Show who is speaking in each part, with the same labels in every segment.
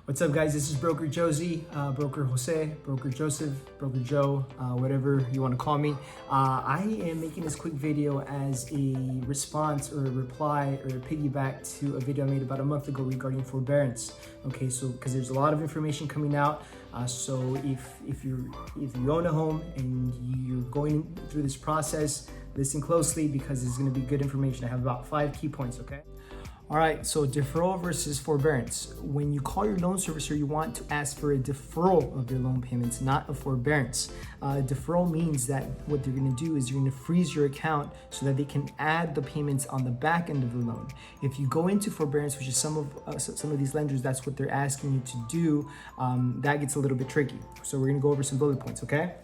Speaker 1: What's up, guys? This is Broker Josie, Broker Jose, Broker Joseph, Broker Joe, whatever you want to call me. I am making this quick video as a response or a reply or a piggyback to a video I made about a month ago regarding forbearance. Okay, so because there's a lot of information coming out, so if you own a home and you're going through this process, listen closely because it's going to be good information. I have about 5 key points. Okay. All right, so deferral versus forbearance. When you call your loan servicer, you want to ask for a deferral of your loan payments, not a forbearance. Deferral means that what they're going to do is you're going to freeze your account so that they can add the payments on the back end of the loan. If you go into forbearance, which is some of these lenders, that's what they're asking you to do, that gets a little bit tricky. So we're going to go over some bullet points, okay?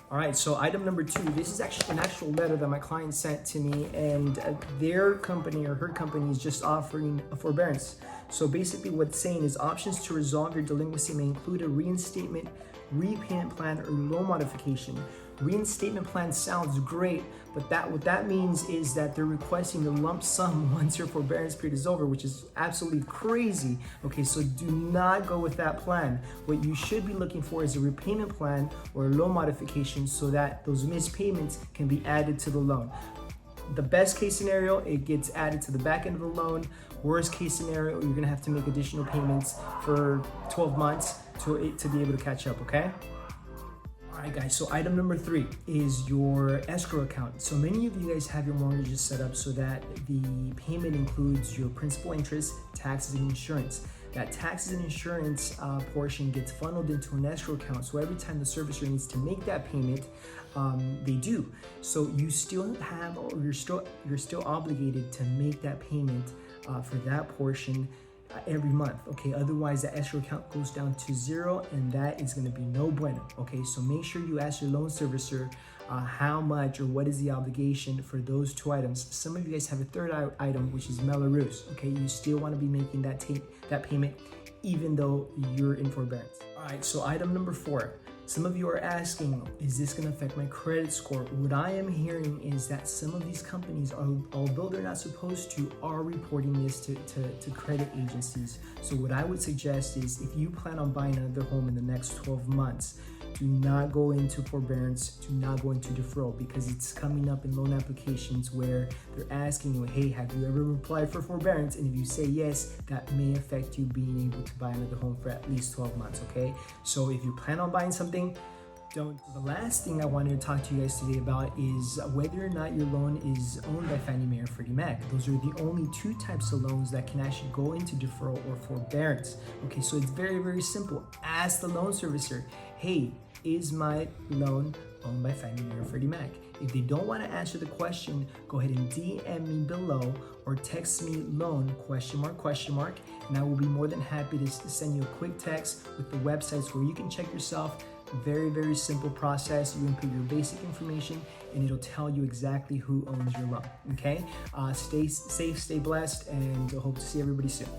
Speaker 1: All right, so item number 2, this is actually an actual letter that my client sent to me, and their company or her company is just offering a forbearance. So basically what it's saying is options to resolve your delinquency may include a reinstatement, repayment plan, or loan modification. Reinstatement plan sounds great, but what that means is that they're requesting the lump sum once your forbearance period is over, which is absolutely crazy. Okay, so do not go with that plan. What you should be looking for is a repayment plan or a loan modification so that those missed payments can be added to the loan. The best case scenario, it gets added to the back end of the loan. Worst case scenario, you're gonna have to make additional payments for 12 months to be able to catch up, okay? All right, guys, so item number 3 is your escrow account. So many of you guys have your mortgages set up so that the payment includes your principal, interest, taxes, and insurance. That taxes and insurance portion gets funneled into an escrow account. So every time the servicer needs to make that payment, they do. So you still have, or you're still obligated to make that payment for that portion every month. Okay, otherwise the escrow account goes down to 0, and that is going to be no bueno. Okay, so make sure you ask your loan servicer how much or what is the obligation for those 2 items. Some of you guys have a third item, which is Mellarus. Okay, you still want to be making that payment even though you're in forbearance. All right, so item number 4. Some of you are asking, is this going to affect my credit score? What I am hearing is that some of these companies, although they're not supposed to, are reporting this to credit agencies. So what I would suggest is if you plan on buying another home in the next 12 months, do not go into forbearance, do not go into deferral, because it's coming up in loan applications where they're asking you, hey, have you ever applied for forbearance? And if you say yes, that may affect you being able to buy another home for at least 12 months, okay? So if you plan on buying something, don't. The last thing I wanted to talk to you guys today about is whether or not your loan is owned by Fannie Mae or Freddie Mac. Those are the only 2 types of loans that can actually go into deferral or forbearance. Okay, so it's very, very simple. Ask the loan servicer, hey, is my loan owned by Fannie Mae or Freddie Mac? If they don't want to answer the question, go ahead and DM me below or text me loan ? And I will be more than happy to send you a quick text with the websites where you can check yourself. Very, very simple process. You input your basic information and it'll tell you exactly who owns your loan. Okay? Stay safe, stay blessed, and hope to see everybody soon.